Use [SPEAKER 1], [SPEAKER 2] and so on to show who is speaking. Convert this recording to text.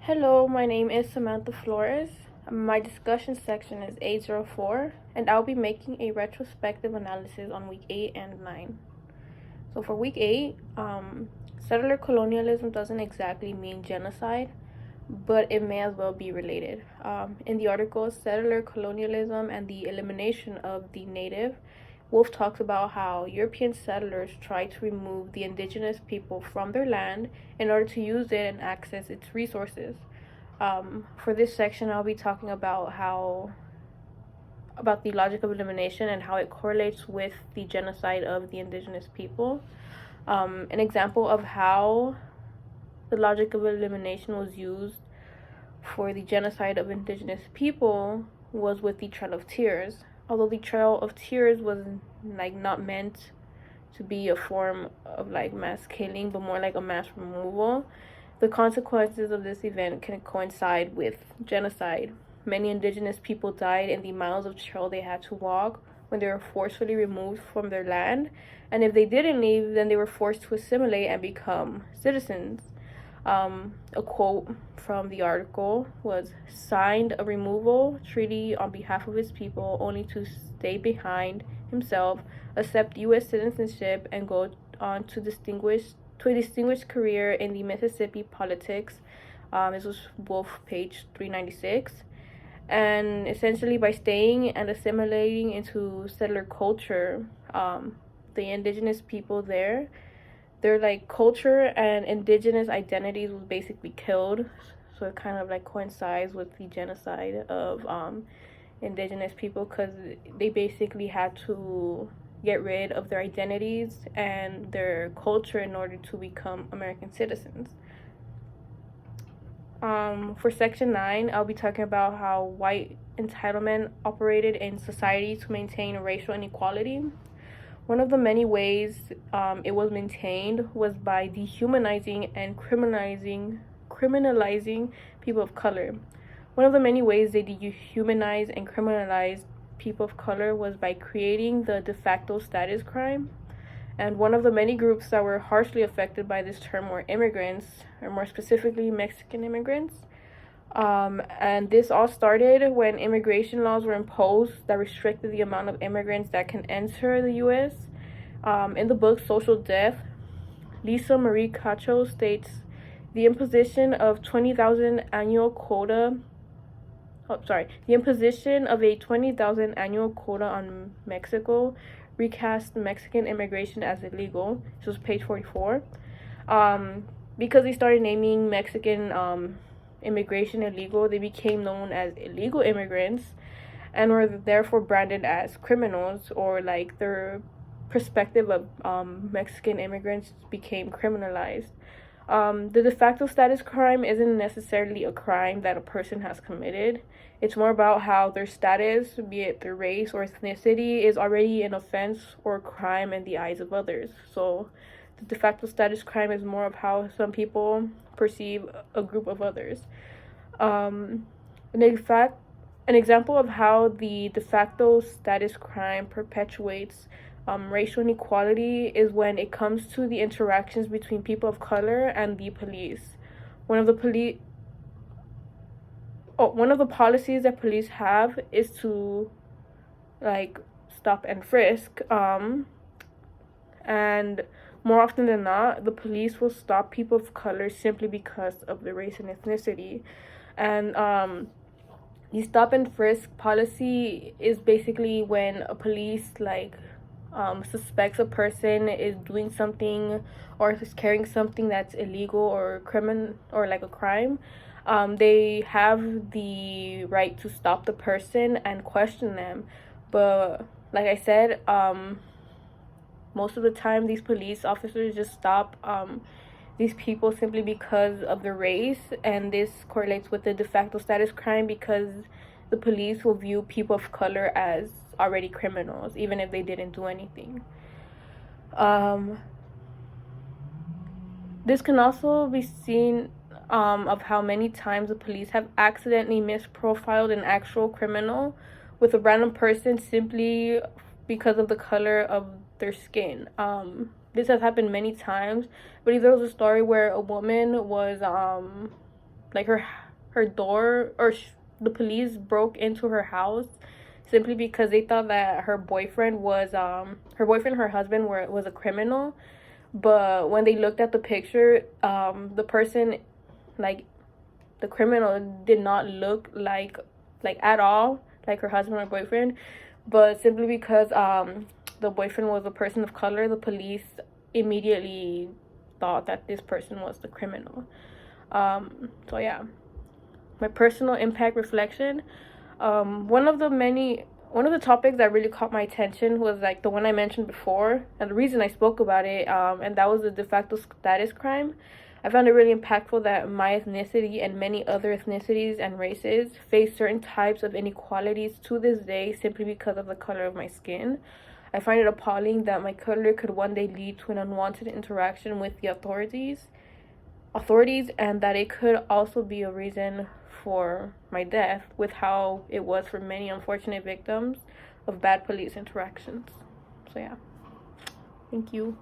[SPEAKER 1] Hello, my name is Samantha Flores. My discussion section is 804, and I'll be making a retrospective analysis on week 8 and 9. So for week 8, settler colonialism doesn't exactly mean genocide, but it may as well be related. In the article, Settler Colonialism and the Elimination of the Native, Wolf talks about how European settlers tried to remove the indigenous people from their land in order to use it and access its resources. For this section, I'll be talking about the logic of elimination and how it correlates with the genocide of the indigenous people. An example of how the logic of elimination was used for the genocide of indigenous people was with the Trail of Tears. Although the Trail of Tears was not meant to be a form of mass killing, but more like a mass removal, the consequences of this event can coincide with genocide. Many indigenous people died in the miles of trail they had to walk when they were forcefully removed from their land, and if they didn't leave, then they were forced to assimilate and become citizens. A quote from the article was, "Signed a removal treaty on behalf of his people only to stay behind himself, accept U.S. citizenship, and go on to a distinguished career in the Mississippi politics." This was Wolf, page 396. And essentially, by staying and assimilating into settler culture, the indigenous people there, their culture and indigenous identities was basically killed. So it kind of coincides with the genocide of indigenous people, because they basically had to get rid of their identities and their culture in order to become American citizens. For section 9, I'll be talking about how white entitlement operated in society to maintain racial inequality. One of the many ways it was maintained was by dehumanizing and criminalizing people of color. One of the many ways they dehumanized and criminalized people of color was by creating the de facto status crime. And one of the many groups that were harshly affected by this term were immigrants, or more specifically Mexican immigrants. And this all started when immigration laws were imposed that restricted the amount of immigrants that can enter the U.S. In the book Social Death, Lisa Marie Cacho states, the imposition of a 20,000 annual quota on Mexico recast Mexican immigration as illegal. This was page 44. Because they started naming Mexican immigration illegal, they became known as illegal immigrants and were therefore branded as criminals, or their perspective of Mexican immigrants became criminalized. The de facto status crime isn't necessarily a crime that a person has committed. It's more about how their status, be it their race or ethnicity, is already an offense or crime in the eyes of others. So the de facto status crime is more of how some people perceive a group of others. An example of how the de facto status crime perpetuates racial inequality is when it comes to the interactions between people of color and the police. One of the policies that police have is to stop and frisk. And more often than not, the police will stop people of color simply because of their race and ethnicity. And the stop and frisk policy is basically when a police suspects a person is doing something or is carrying something that's illegal or a crime. They have the right to stop the person and question them. But like I said, most of the time these police officers just stop these people simply because of their race, and this correlates with the de facto status crime because the police will view people of color as already criminals, even if they didn't do anything. This can also be seen of how many times the police have accidentally misprofiled an actual criminal with a random person simply because of the color of their skin. This has happened many times. I believe there was a story where a woman was like her door, or the police broke into her house simply because they thought that her boyfriend, her husband was a criminal. But when they looked at the picture, the person, like the criminal, did not look like at all like her husband or boyfriend. But simply because the boyfriend was a person of color, the police immediately thought that this person was the criminal. So yeah, my personal impact reflection. One of the topics that really caught my attention was like the one I mentioned before, and the reason I spoke about it, and that was the de facto status crime. I found it really impactful that my ethnicity and many other ethnicities and races face certain types of inequalities to this day simply because of the color of my skin. I find it appalling that my color could one day lead to an unwanted interaction with the authorities, and that it could also be a reason for my death, with how it was for many unfortunate victims of bad police interactions. So yeah, thank you.